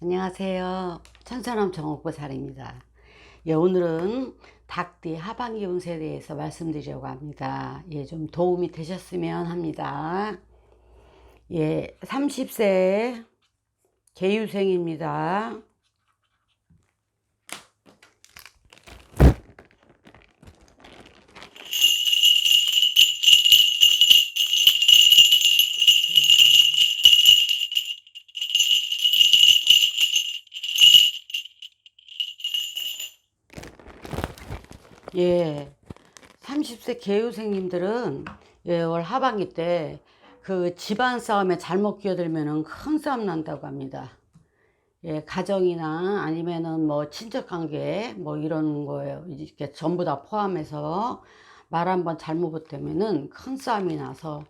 안녕하세요. 천사남 정옥보살입니다. 예, 오늘은 닭띠 하반기 운세에 대해서 말씀드리려고 합니다. 예, 좀 도움이 되셨으면 합니다. 예, 30세 계유생입니다. 예, 30세 계유생님들은 예, 올 하반기 때 그 집안 싸움에 잘못 끼어들면은 큰 싸움 난다고 합니다. 예, 가정이나 아니면은 뭐 친척 관계 뭐 이런 거에 이렇게 전부 다 포함해서 말 한번 잘못 붙으면은 큰 싸움이 나서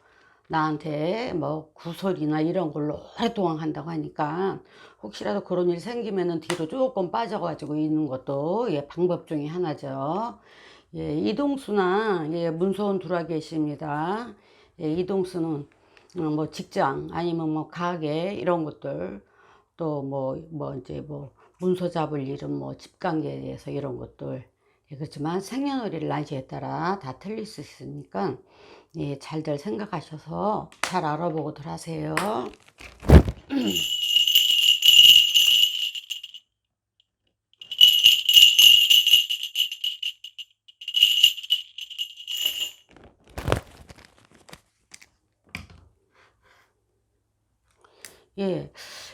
나한테 뭐 구설이나 이런 걸로 오랫동안 한다고 하니까 혹시라도 그런 일 생기면은 뒤로 조금 빠져가지고 있는 것도 예, 방법 중에 하나죠. 예, 이동수나 예, 문서원 들어와 계십니다. 예, 이동수는 뭐 직장 아니면 뭐 가게 이런 것들 또 이제 뭐 문서 잡을 일은 뭐 집관계에 대해서 이런 것들 예, 그렇지만 생년월일 날짜에 따라 다 틀릴 수 있으니까 예, 잘들 생각하셔서 잘 알아보고들 하세요. 예,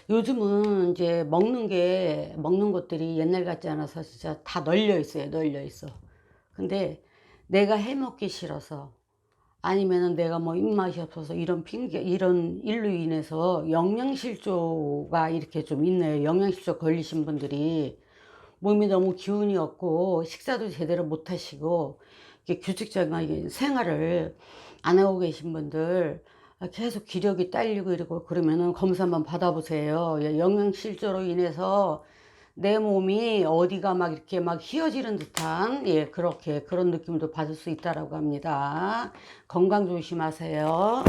요즘은 이제 먹는 것들이 옛날 같지 않아서 진짜 다 널려 있어요, 널려 있어. 근데 내가 해먹기 싫어서 아니면은 내가 뭐 입맛이 없어서 이런 핑계, 이런 일로 인해서 영양실조가 이렇게 좀 있네요. 영양실조 걸리신 분들이 몸이 너무 기운이 없고 식사도 제대로 못 하시고 이렇게 규칙적인 생활을 안 하고 계신 분들 계속 기력이 딸리고 이러고 그러면은 검사 한번 받아보세요. 예, 영양실조로 인해서 내 몸이 어디가 막 이렇게 막 휘어지는 듯한 예, 그렇게 그런 느낌도 받을 수 있다라고 합니다. 건강 조심하세요.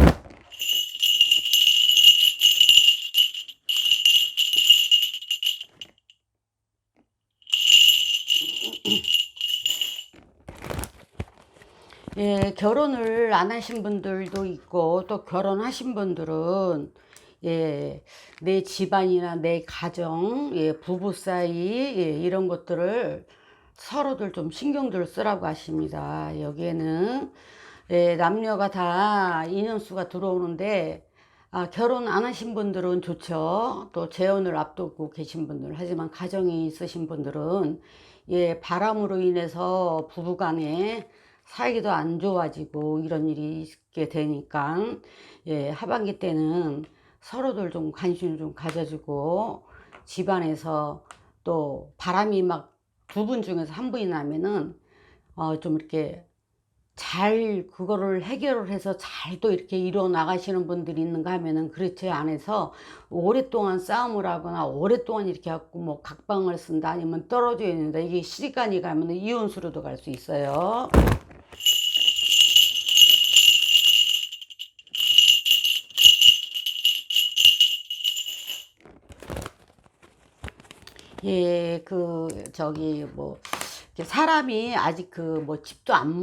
예, 결혼을 안 하신 분들도 있고 또 결혼하신 분들은 예, 내 집안이나 내 가정, 예, 부부 사이 예, 이런 것들을 서로들 좀 신경들 쓰라고 하십니다. 여기에는 예, 남녀가 다 인연수가 들어오는데 결혼 안 하신 분들은 좋죠. 또 재혼을 앞두고 계신 분들 하지만 가정이 있으신 분들은 예, 바람으로 인해서 부부간에 사이도 안 좋아지고 이런 일이 있게 되니까 예, 하반기 때는 서로들 좀 관심을 좀 가져주고 집안에서 또 바람이 막 두 분 중에서 한 분이 나면은 좀 이렇게 잘 그거를 해결을 해서 잘 또 이렇게 이뤄 나가시는 분들이 있는가 하면은 그렇지 않아서 오랫동안 싸움을 하거나 오랫동안 이렇게 갖고 뭐 각방을 쓴다 아니면 떨어져 있는다 이게 시간이 가면 이혼수로도 갈 수 있어요. 예, 이렇게 사람이 아직 그 뭐 집도 안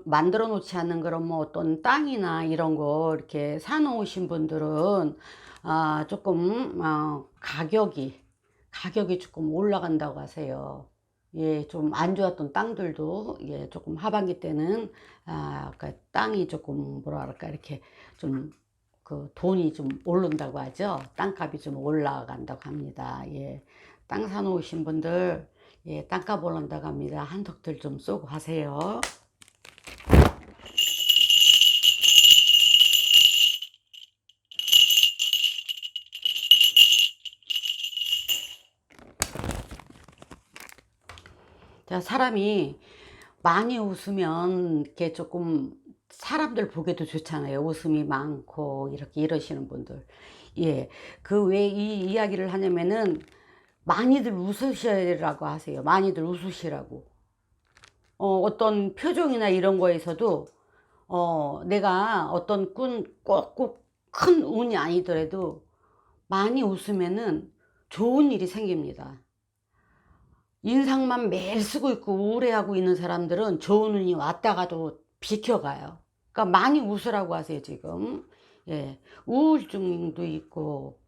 만들어 놓지 않는 그런 뭐 어떤 땅이나 이런 거 이렇게 사놓으신 분들은 조금 가격이 조금 올라간다고 하세요. 예, 좀 안 좋았던 땅들도 예, 조금 하반기 때는 그러니까 땅이 조금 뭐랄까 이렇게 좀 그 돈이 좀 오른다고 하죠. 땅값이 좀 올라간다고 합니다. 예. 땅 사놓으신 분들 예, 땅값 오른다고 합니다. 한턱들 좀 쏘고 하세요. 자, 사람이 많이 웃으면 이렇게 조금 사람들 보기도 좋잖아요. 웃음이 많고 이렇게 이러시는 분들. 예. 그 왜 이 이야기를 하냐면은 많이들 웃으시라고 하세요. 많이들 웃으시라고. 어떤 표정이나 이런 거에서도 내가 꼭꼭 큰 운이 아니더라도 많이 웃으면은 좋은 일이 생깁니다. 인상만 매일 쓰고 있고 우울해하고 있는 사람들은 좋은 운이 왔다가도 비켜가요. 그러니까 많이 웃으라고 하세요 지금. 예, 우울증도 있고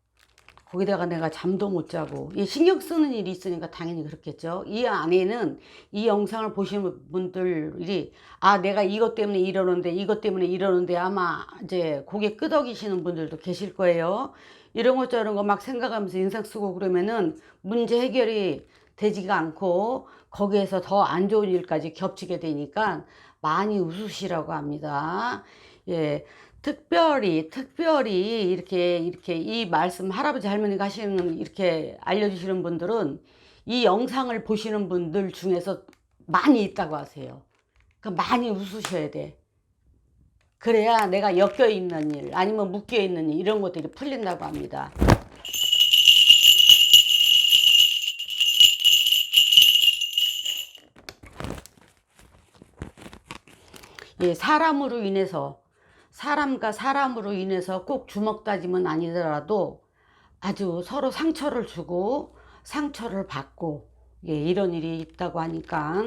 거기다가 내가 잠도 못 자고 신경 쓰는 일이 있으니까 당연히 그렇겠죠. 이 안에는 이 영상을 보시는 분들이 내가 이것 때문에 이러는데 이것 때문에 이러는데 아마 이제 고개 끄덕이시는 분들도 계실 거예요. 이런 것 저런 거 막 생각하면서 인상 쓰고 그러면은 문제 해결이 되지가 않고 거기에서 더 안 좋은 일까지 겹치게 되니까 많이 웃으시라고 합니다. 예. 특별히 이렇게 이 말씀 할아버지 할머니가 하시는 이렇게 알려주시는 분들은 이 영상을 보시는 분들 중에서 많이 있다고 하세요. 그러니까 많이 웃으셔야 돼. 그래야 내가 엮여 있는 일 아니면 묶여 있는 일 이런 것들이 풀린다고 합니다. 예, 사람과 사람으로 인해서 꼭 주먹 다짐은 아니더라도 아주 서로 상처를 주고 상처를 받고 이런 일이 있다고 하니까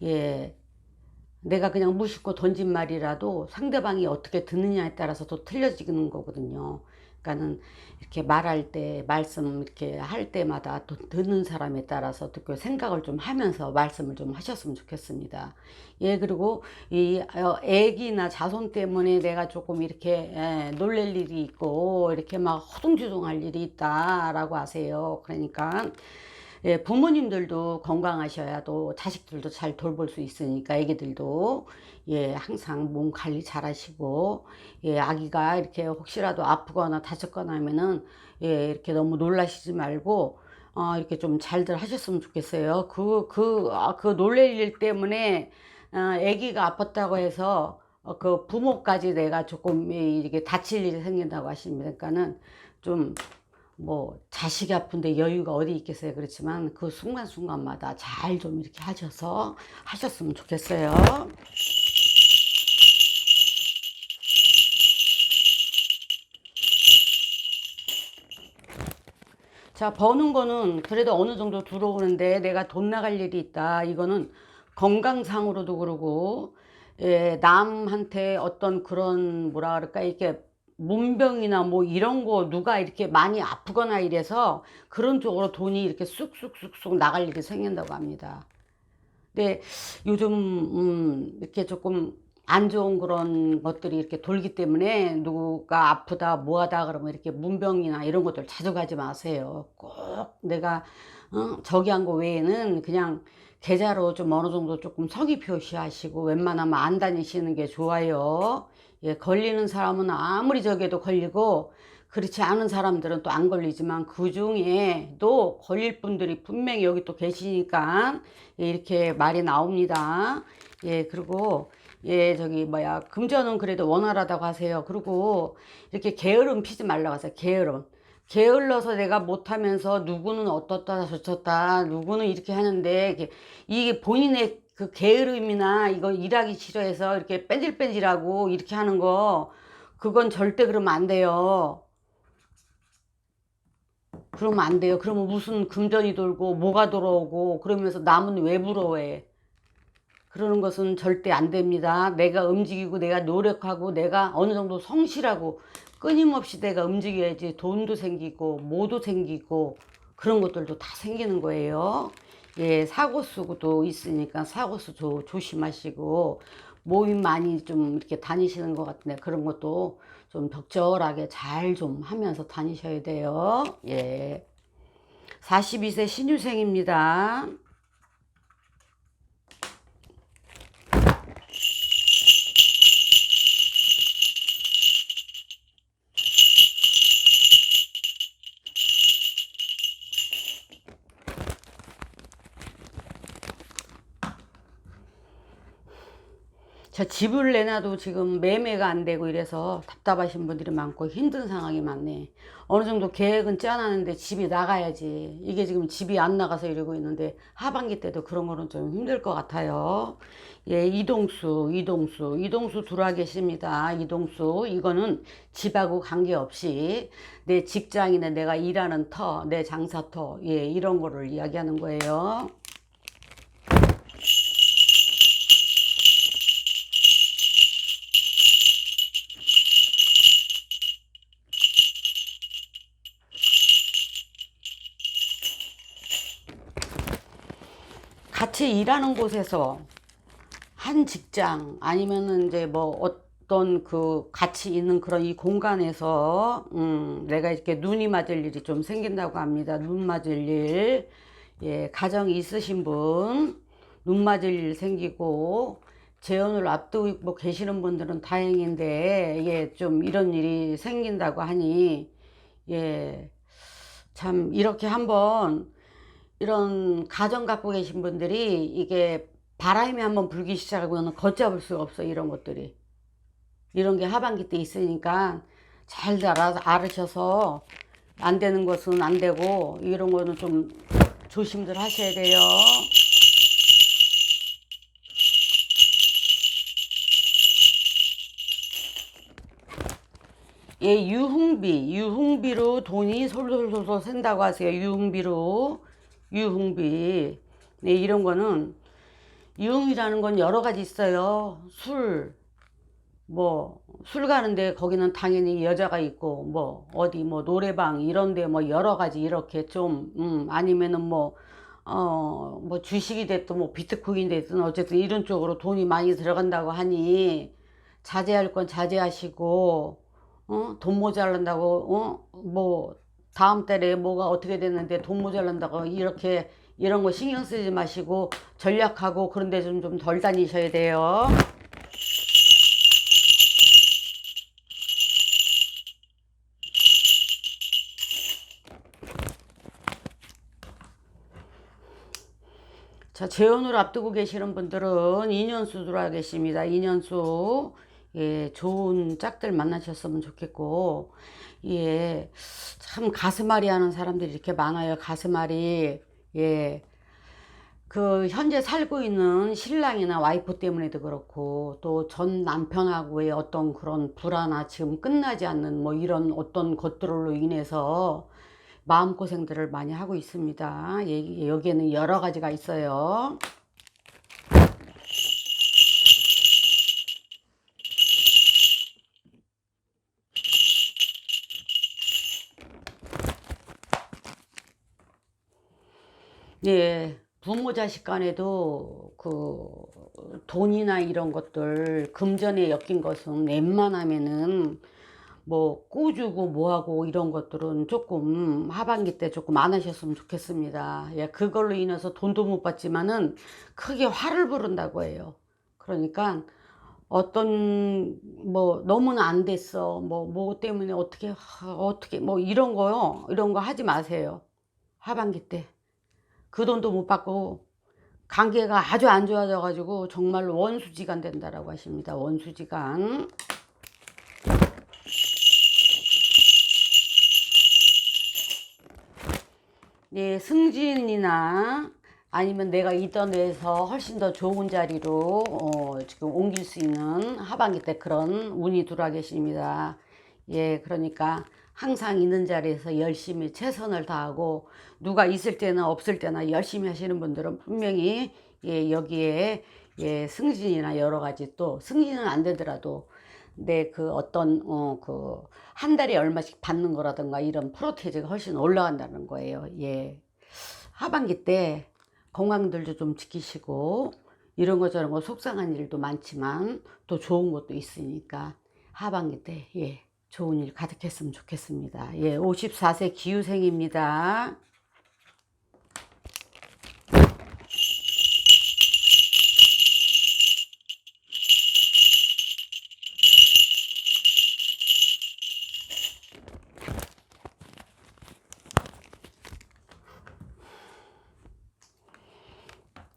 예, 내가 그냥 무심코 던진 말이라도 상대방이 어떻게 듣느냐에 따라서 또 틀려지는 거거든요. 그러니까는 이렇게 말할 때 말씀 이렇게 할 때마다 또 듣는 사람에 따라서 듣고 생각을 좀 하면서 말씀을 좀 하셨으면 좋겠습니다. 예, 그리고 이 애기나 자손 때문에 내가 조금 이렇게 놀랄 일이 있고 이렇게 막 허둥지둥할 일이 있다라고 하세요. 그러니까 예, 부모님들도 건강하셔야 또 자식들도 잘 돌볼 수 있으니까 애기들도 항상 몸 관리 잘 하시고 아기가 이렇게 혹시라도 아프거나 다쳤거나 하면은 이렇게 너무 놀라시지 말고 이렇게 좀 잘들 하셨으면 좋겠어요. 그 놀랄 일 때문에 아기가 아팠다고 해서 그 부모까지 내가 조금 이렇게 다칠 일이 생긴다고 하십니까? 그러니까는 좀 뭐 자식이 아픈데 여유가 어디 있겠어요. 그렇지만 그 순간순간마다 잘 좀 이렇게 하셨으면 좋겠어요. 자, 버는 거는 그래도 어느 정도 들어오는데 내가 돈 나갈 일이 있다. 이거는 건강상으로도 그러고 남한테 어떤 그런 뭐라 그럴까 이렇게 문병이나 뭐 이런 거 누가 이렇게 많이 아프거나 이래서 그런 쪽으로 돈이 이렇게 쑥쑥쑥쑥 나갈 일이 생긴다고 합니다. 근데 요즘 이렇게 조금 안 좋은 그런 것들이 이렇게 돌기 때문에 누가 아프다 뭐하다 그러면 이렇게 문병이나 이런 것들 자주 가지 마세요. 꼭 내가 저기 한 거 외에는 그냥 계좌로 좀 어느 정도 조금 성의 표시하시고 웬만하면 안 다니시는 게 좋아요. 예, 걸리는 사람은 아무리 적어도 걸리고 그렇지 않은 사람들은 또 안 걸리지만 그 중에도 걸릴 분들이 분명히 여기 또 계시니까 이렇게 말이 나옵니다. 예, 그리고 저기 뭐야 금전은 그래도 원활하다고 하세요. 그리고 이렇게 게으름 피지 말라고 하세요. 게을러서 내가 못하면서 누구는 어떻다 저렇다 누구는 이렇게 하는데 이게 본인의 그 게으름이나 이거 일하기 싫어해서 이렇게 뺀질뺀질하고 이렇게 하는 거 그건 절대 그러면 안 돼요. 그러면 안 돼요. 그러면 무슨 금전이 돌고 뭐가 돌아오고 그러면서 남은 왜 부러워해. 그러는 것은 절대 안 됩니다. 내가 움직이고 내가 노력하고 내가 어느 정도 성실하고 끊임없이 내가 움직여야지 돈도 생기고 뭐도 생기고 그런 것들도 다 생기는 거예요. 예, 사고수도 있으니까 사고수 조심하시고 모임 많이 좀 이렇게 다니시는 것 같은데 그런 것도 좀 적절하게 잘 좀 하면서 다니셔야 돼요. 예. 42세 신유생입니다. 저 집을 내놔도 지금 매매가 안 되고 이래서 답답하신 분들이 많고 힘든 상황이 많네. 어느 정도 계획은 짜놨는데 집이 나가야지. 이게 지금 집이 안 나가서 이러고 있는데 하반기 때도 그런 거는 좀 힘들 것 같아요. 예, 이동수 들어와 계십니다. 이동수. 이거는 집하고 관계없이 내 직장이나 내가 일하는 터, 내 장사터, 예, 이런 거를 이야기하는 거예요. 같이 일하는 곳에서 한 직장 아니면은 이제 뭐 어떤 그 같이 있는 그런 이 공간에서 내가 이렇게 눈이 맞을 일이 좀 생긴다고 합니다. 눈 맞을 일. 예, 가정이 있으신 분 눈 맞을 일 생기고 재혼을 앞두고 계시는 분들은 다행인데 예, 좀 이런 일이 생긴다고 하니 예, 참 이렇게 한번 이런 가정 갖고 계신 분들이 이게 바람이 한번 불기 시작하면 걷잡을 수가 없어. 이런 것들이 이런 게 하반기 때 있으니까 잘 알으셔서 안 되는 것은 안 되고 이런 거는 좀 조심들 하셔야 돼요. 예, 유흥비로 돈이 솔솔솔솔 샌다고 하세요. 유흥비. 네, 이런 거는 유흥이라는 건 여러 가지 있어요. 술 가는데 거기는 당연히 여자가 있고, 뭐, 어디 뭐 노래방 이런데 뭐 여러 가지 이렇게 좀, 아니면은 뭐 주식이 됐든 뭐 비트코인 됐든 어쨌든 이런 쪽으로 돈이 많이 들어간다고 하니 자제할 건 자제하시고, 돈 모자란다고, 뭐, 다음 달에 뭐가 어떻게 됐는데 돈 모자란다고 이렇게 이런 거 신경 쓰지 마시고 전략하고 그런 데 좀 덜 다니셔야 돼요. 자, 재혼을 앞두고 계시는 분들은 인연수 들어와 계십니다. 인연수. 예, 좋은 짝들 만나셨으면 좋겠고, 예, 참 가슴앓이 하는 사람들이 이렇게 많아요. 가슴앓이. 예, 그 현재 살고 있는 신랑이나 와이프 때문에도 그렇고, 또 전 남편하고의 어떤 그런 불화나 지금 끝나지 않는 뭐 이런 어떤 것들로 인해서 마음고생들을 많이 하고 있습니다. 여기에는 여러 가지가 있어요. 예, 부모 자식 간에도 그 돈이나 이런 것들 금전에 엮인 것은 웬만하면은 뭐 꼬주고 뭐하고 이런 것들은 조금 하반기 때 조금 안 하셨으면 좋겠습니다. 예, 그걸로 인해서 돈도 못 받지만은 크게 화를 부른다고 해요. 그러니까 어떤 뭐 너무는 안 됐어 뭐 때문에 어떻게 뭐 이런 거요, 이런 거 하지 마세요. 하반기 때 그 돈도 못 받고 관계가 아주 안 좋아져 가지고 정말로 원수지간 된다라고 하십니다. 원수지간. 예, 승진이나 아니면 내가 있던 데에서 훨씬 더 좋은 자리로 지금 옮길 수 있는 하반기 때 그런 운이 들어와 계십니다. 예, 그러니까 항상 있는 자리에서 열심히 최선을 다하고 누가 있을 때나 없을 때나 열심히 하시는 분들은 분명히 예, 여기에 예, 승진이나 여러 가지 또 승진은 안 되더라도 내 그 어떤 그 한 달에 얼마씩 받는 거라든가 이런 프로테이지가 훨씬 올라간다는 거예요. 예. 하반기 때 건강들도 좀 지키시고 이런 거 저런 거 속상한 일도 많지만 또 좋은 것도 있으니까 하반기 때 예, 좋은 일 가득했으면 좋겠습니다. 예, 54세 기후생입니다.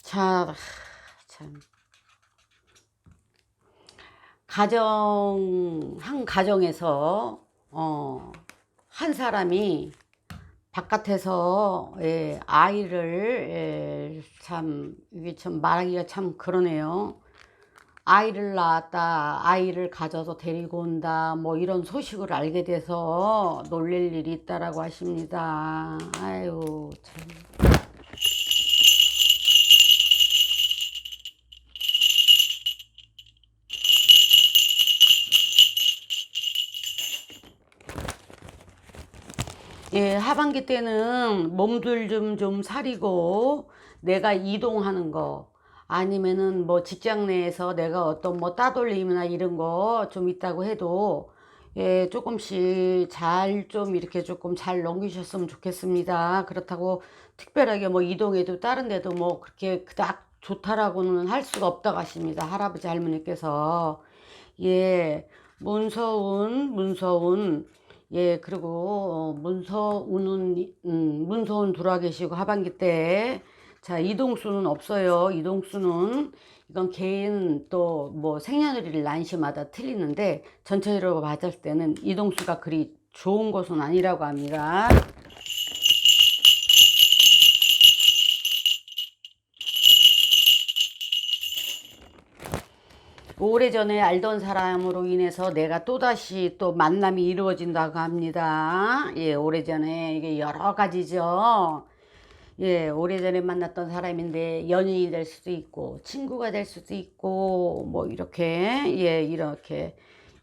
자, 참. 한 가정에서, 한 사람이 바깥에서 아이를 참 이게 참 말하기가 참 그러네요. 아이를 낳았다, 아이를 가져서 데리고 온다, 뭐 이런 소식을 알게 돼서 놀랄 일이 있다라고 하십니다. 아유 참. 예, 하반기 때는 몸들 좀 사리고 내가 이동하는 거 아니면은 뭐 직장 내에서 내가 어떤 뭐 따돌림이나 이런 거 좀 있다고 해도 예, 조금씩 잘 좀 이렇게 조금 잘 넘기셨으면 좋겠습니다. 그렇다고 특별하게 뭐 이동해도 다른 데도 뭐 그렇게 그닥 좋다라고는 할 수가 없다고 하십니다. 할아버지 할머니께서. 예, 문서운, 예, 그리고 문서운 들어와 계시고 하반기 때, 자, 이동수는 없어요. 이동수는 이건 개인 또 뭐 생년월일 난시마다 틀리는데 전체적으로 봤을 때는 이동수가 그리 좋은 것은 아니라고 합니다. 오래전에 알던 사람으로 인해서 내가 또다시 또 만남이 이루어진다고 합니다. 예, 오래전에 이게 여러 가지죠. 예, 오래전에 만났던 사람인데 연인이 될 수도 있고 친구가 될 수도 있고 뭐 이렇게 이렇게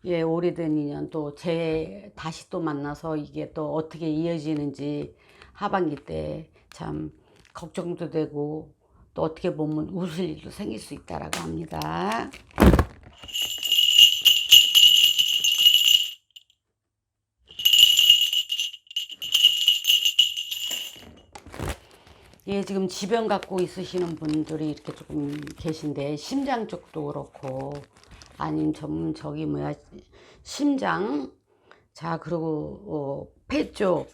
오래된 인연 또 다시 또 만나서 이게 또 어떻게 이어지는지 하반기 때 참 걱정도 되고 또 어떻게 보면 웃을 일도 생길 수 있다라고 합니다. 예, 지금 지병 갖고 있으시는 분들이 이렇게 조금 계신데, 심장 쪽도 그렇고, 아니면 저기 뭐야, 심장, 자, 그리고, 폐 쪽,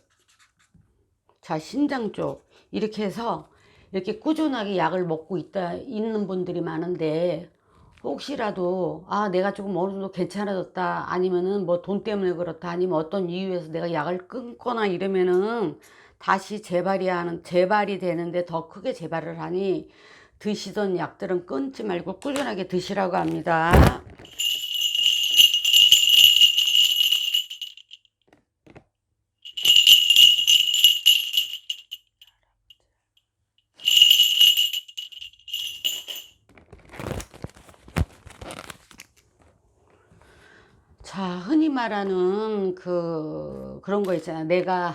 자, 심장 쪽, 이렇게 해서, 이렇게 꾸준하게 약을 먹고 있는 분들이 많은데, 혹시라도, 아, 내가 조금 어느 정도 괜찮아졌다, 아니면은 뭐 돈 때문에 그렇다, 아니면 어떤 이유에서 내가 약을 끊거나 이러면은, 다시 재발이 되는데 더 크게 재발을 하니, 드시던 약들은 끊지 말고 꾸준하게 드시라고 합니다. 자, 흔히 말하는 그런 거 있잖아. 내가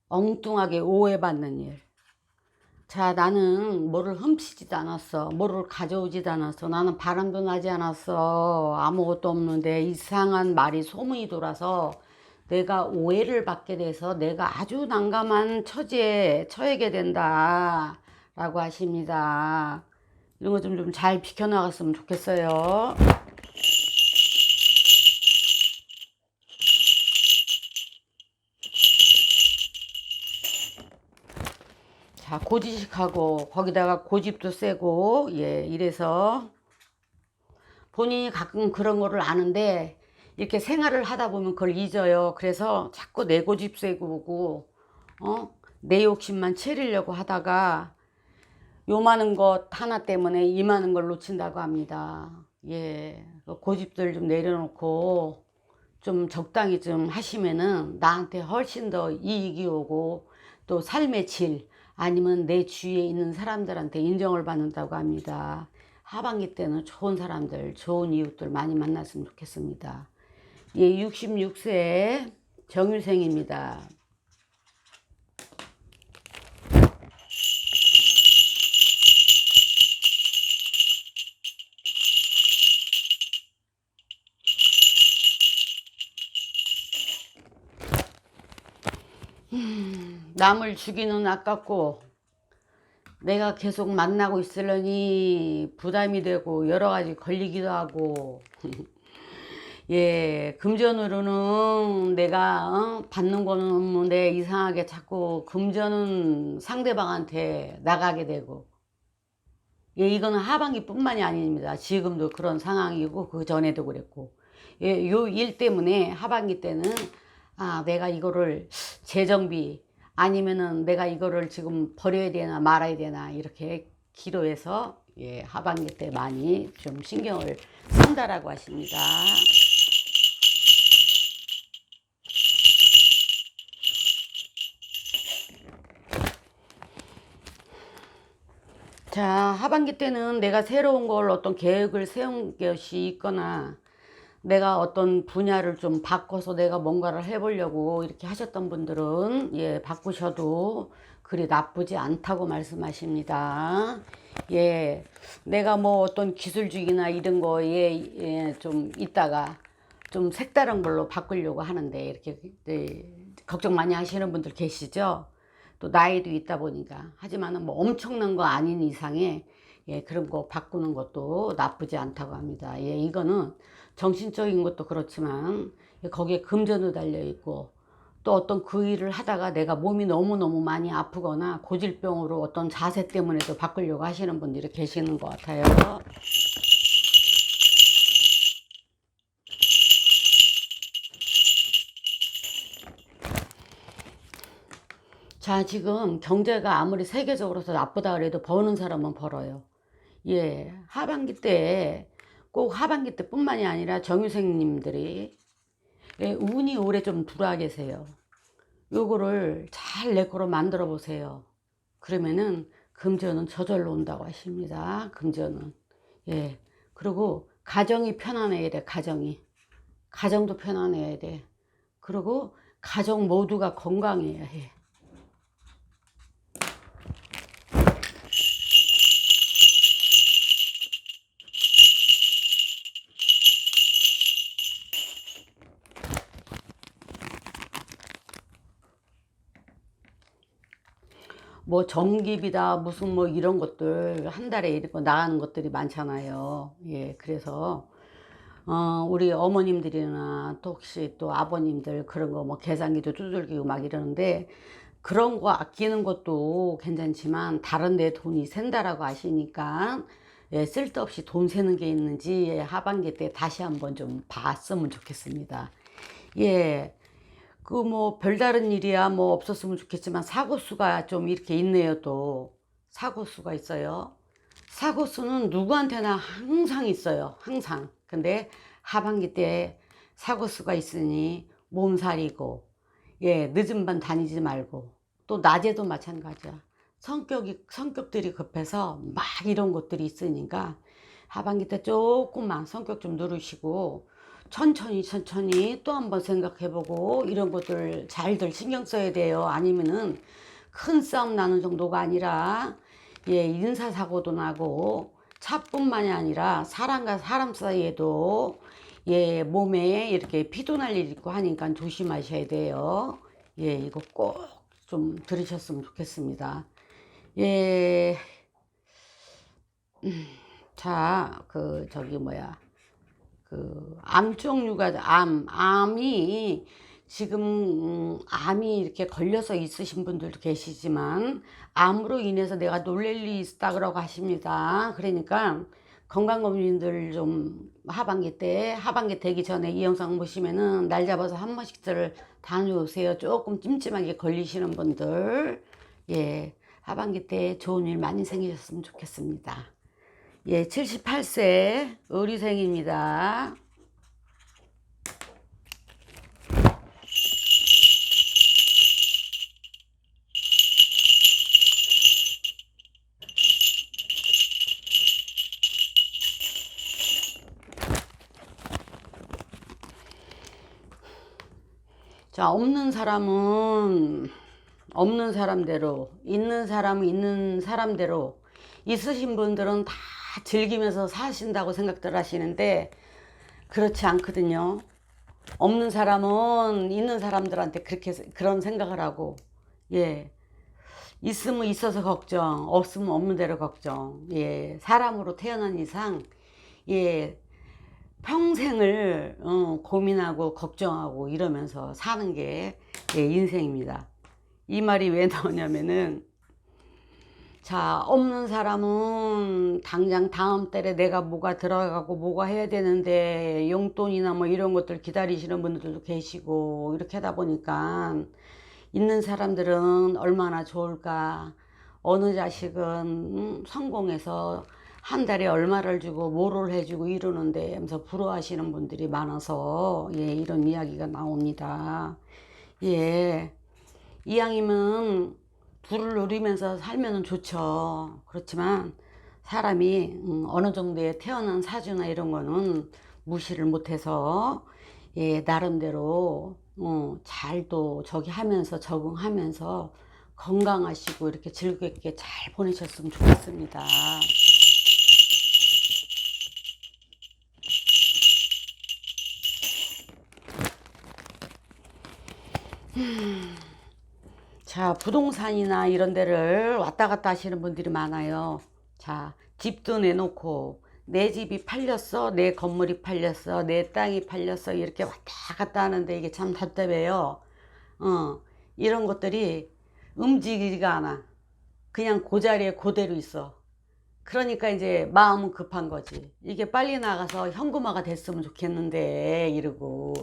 엉뚱하게 오해받는 일. 자, 나는 뭐를 훔치지도 않았어. 뭐를 가져오지도 않았어. 나는 바람도 나지 않았어. 아무것도 없는데 이상한 말이 소문이 돌아서 내가 오해를 받게 돼서 내가 아주 난감한 처지에 처하게 된다. 라고 하십니다. 이런 거 좀 잘 비켜나갔으면 좋겠어요. 자, 고지식하고 거기다가 고집도 세고 이래서 본인이 가끔 그런 거를 아는데 이렇게 생활을 하다 보면 그걸 잊어요. 그래서 자꾸 내 고집 세고 내 욕심만 채리려고 하다가 요만한 것 하나 때문에 이만한 걸 놓친다고 합니다. 예, 그 고집들 좀 내려놓고 좀 적당히 좀 하시면은 나한테 훨씬 더 이익이 오고 또 삶의 질 아니면 내 주위에 있는 사람들한테 인정을 받는다고 합니다. 하반기 때는 좋은 사람들, 좋은 이웃들 많이 만났으면 좋겠습니다. 예, 66세 정유생입니다. 남을 주기는 아깝고 내가 계속 만나고 있으려니 부담이 되고 여러 가지 걸리기도 하고 예, 금전으로는 내가 받는 거는 없는데 이상하게 자꾸 금전은 상대방한테 나가게 되고 예, 이거는 하반기뿐만이 아닙니다. 지금도 그런 상황이고 그 전에도 그랬고 예, 요 일 때문에 하반기 때는 아, 내가 이거를 재정비 아니면은 내가 이거를 지금 버려야 되나 말아야 되나 이렇게 기로해서 예, 하반기 때 많이 좀 신경을 쓴다라고 하십니다. 자, 하반기 때는 내가 새로운 걸 어떤 계획을 세운 것이 있거나 내가 어떤 분야를 좀 바꿔서 내가 뭔가를 해보려고 이렇게 하셨던 분들은 예, 바꾸셔도 그리 나쁘지 않다고 말씀하십니다. 예, 내가 뭐 어떤 기술직이나 이런 거에 예, 좀 있다가 좀 색다른 걸로 바꾸려고 하는데 이렇게 네, 걱정 많이 하시는 분들 계시죠? 또 나이도 있다 보니까 하지만은 뭐 엄청난 거 아닌 이상에 예, 그런 거 바꾸는 것도 나쁘지 않다고 합니다. 예, 이거는 정신적인 것도 그렇지만 거기에 금전도 달려 있고 또 어떤 그 일을 하다가 내가 몸이 너무너무 많이 아프거나 고질병으로 어떤 자세 때문에도 바꾸려고 하시는 분들이 계시는 것 같아요. 자, 지금 경제가 아무리 세계적으로 더 나쁘다 그래도 버는 사람은 벌어요. 예, 하반기 때, 꼭 하반기 때뿐만이 아니라 정유생님들이 예, 운이 올해 좀 들어와 계세요. 요거를 잘 내 거로 만들어 보세요. 그러면은 금전은 저절로 온다고 하십니다. 금전은. 예. 그리고 가정이 편안해야 돼, 가정이. 가정도 편안해야 돼. 그리고 가정 모두가 건강해야 해. 뭐 전기비다 무슨 뭐 이런 것들 한 달에 이렇게 나가는 것들이 많잖아요. 예, 그래서 우리 어머님들이나 또 혹시 또 아버님들 그런 거 뭐 계산기도 두들기고 막 이러는데 그런 거 아끼는 것도 괜찮지만 다른 데 돈이 샌다라고 하시니까 예, 쓸데없이 돈 새는 게 있는지 예, 하반기 때 다시 한번 좀 봤으면 좋겠습니다. 예, 그 뭐 별다른 일이야 뭐 없었으면 좋겠지만 사고 수가 좀 이렇게 있네요. 또 사고 수가 있어요. 사고 수는 누구한테나 항상 있어요. 항상. 근데 하반기 때 사고 수가 있으니 몸살이고 예, 늦은 밤 다니지 말고 또 낮에도 마찬가지야. 성격들이 급해서 막 이런 것들이 있으니까 하반기 때 조금만 성격 좀 누르시고 천천히 또 한번 생각해보고 이런 것들 잘들 신경 써야 돼요. 아니면은 큰 싸움 나는 정도가 아니라 예, 인사사고도 나고 차뿐만이 아니라 사람과 사람 사이에도 예, 몸에 이렇게 피도 날 일 있고 하니까 조심하셔야 돼요. 예, 이거 꼭 좀 들으셨으면 좋겠습니다. 예, 자, 그, 저기, 뭐야. 그, 암 종류가, 암이 지금, 암이 이렇게 걸려서 있으신 분들도 계시지만, 암으로 인해서 내가 놀랄 일이 있다 그러고 하십니다. 그러니까, 건강검진들 좀 하반기 되기 전에 이 영상 보시면은 날 잡아서 한 번씩들 다녀오세요. 조금 찜찜하게 걸리시는 분들. 예, 하반기 때 좋은 일 많이 생기셨으면 좋겠습니다. 예, 78세 의리생입니다. 자, 없는 사람은 없는 사람대로, 있는 사람은 있는 사람대로, 있으신 분들은 다 즐기면서 사신다고 생각들 하시는데, 그렇지 않거든요. 없는 사람은 있는 사람들한테 그런 생각을 하고, 예. 있으면 있어서 걱정, 없으면 없는 대로 걱정. 예. 사람으로 태어난 이상, 예. 평생을 고민하고 걱정하고 이러면서 사는 게 예, 인생입니다. 이 말이 왜 나오냐면은 자, 없는 사람은 당장 다음 달에 내가 뭐가 들어가고 뭐가 해야 되는데 용돈이나 뭐 이런 것들 기다리시는 분들도 계시고 이렇게 하다 보니까 있는 사람들은 얼마나 좋을까. 어느 자식은 성공해서 한 달에 얼마를 주고 뭐를 해주고 이러는데 하면서 부러워하시는 분들이 많아서 예, 이런 이야기가 나옵니다. 예, 이왕이면 둘을 누리면서 살면 좋죠. 그렇지만 사람이 어느 정도의 태어난 사주나 이런 거는 무시를 못해서 예, 나름대로 잘 또 저기 하면서 적응하면서 건강하시고 이렇게 즐겁게 잘 보내셨으면 좋겠습니다. 자, 부동산이나 이런 데를 왔다 갔다 하시는 분들이 많아요. 자, 집도 내놓고 내 집이 팔렸어, 내 건물이 팔렸어, 내 땅이 팔렸어 이렇게 왔다 갔다 하는데 이게 참 답답해요. 이런 것들이 움직이지가 않아. 그냥 그 자리에 그대로 있어. 그러니까 이제 마음은 급한 거지. 이게 빨리 나가서 현금화가 됐으면 좋겠는데 이러고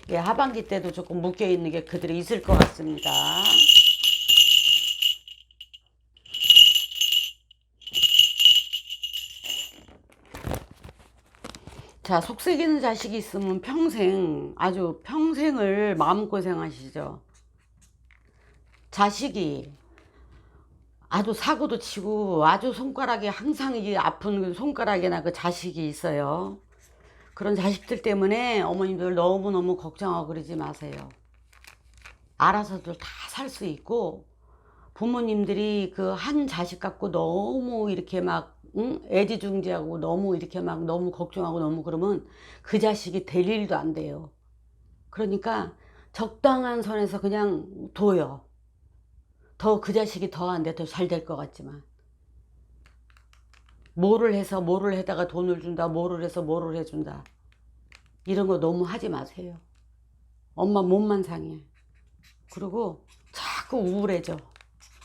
예, 하반기 때도 조금 묶여 있는 게 그들이 있을 것 같습니다. 자, 속썩이는 자식이 있으면 평생, 아주 평생을 마음고생 하시죠. 자식이 아주 사고도 치고 아주 손가락에 항상 이 아픈 그 손가락에나 그 자식이 있어요. 그런 자식들 때문에 어머님들 너무너무 걱정하고 그러지 마세요. 알아서들 다 살 수 있고 부모님들이 그 한 자식 갖고 너무 이렇게 막 애지중지하고 너무 이렇게 막 너무 걱정하고 너무 그러면 그 자식이 될 일도 안 돼요. 그러니까 적당한 선에서 그냥 둬요. 더 그 자식이 더 안 돼, 더 잘 될 것 같지만 뭐를 해서 뭐를 해다가 돈을 준다, 뭐를 해서 뭐를 해준다 이런 거 너무 하지 마세요. 엄마 몸만 상해. 그리고 자꾸 우울해져.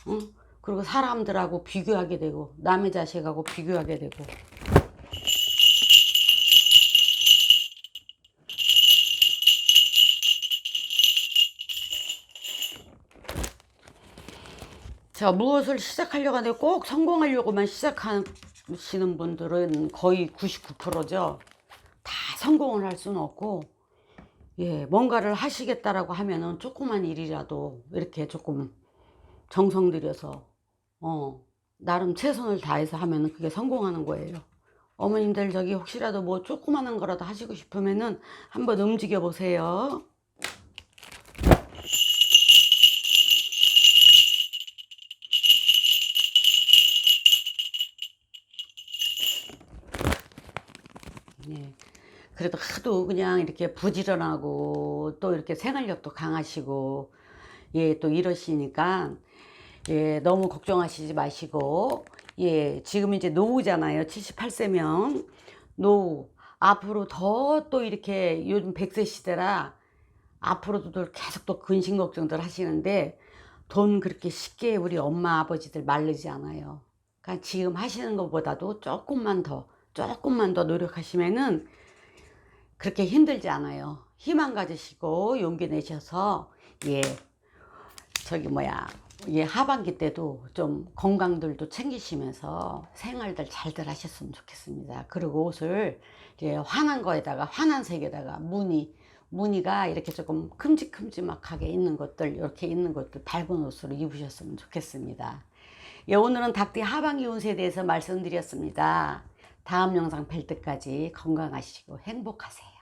응? 그리고 사람들하고 비교하게 되고 남의 자식하고 비교하게 되고. 자, 무엇을 시작하려고 하는데 꼭 성공하려고만 시작하시는 분들은 거의 99%죠. 다 성공을 할 수는 없고, 예, 뭔가를 하시겠다라고 하면은 조그만 일이라도 이렇게 조금 정성 들여서, 나름 최선을 다해서 하면은 그게 성공하는 거예요. 어머님들 저기 혹시라도 뭐 조그마한 거라도 하시고 싶으면은 한번 움직여 보세요. 예. 그래도 하도 그냥 이렇게 부지런하고 또 이렇게 생활력도 강하시고 예, 또 이러시니까 예, 너무 걱정하시지 마시고 예, 지금 이제 노후잖아요. 78세면 노후 앞으로 더 또 이렇게 요즘 100세 시대라 앞으로도 계속 또 근심 걱정들 하시는데 돈 그렇게 쉽게 우리 엄마 아버지들 마르지 않아요. 그러니까 지금 하시는 것보다도 조금만 더 노력하시면은 그렇게 힘들지 않아요. 희망 가지시고 용기 내셔서 예, 저기 뭐야, 예, 하반기 때도 좀 건강들도 챙기시면서 생활들 잘들 하셨으면 좋겠습니다. 그리고 옷을 이제 환한 거에다가 환한 색에다가 무늬가 이렇게 조금 큼직큼직하게 있는 것들, 이렇게 있는 것들 밝은 옷으로 입으셨으면 좋겠습니다. 예, 오늘은 닭띠 하반기 운세에 대해서 말씀드렸습니다. 다음 영상 뵐 때까지 건강하시고 행복하세요.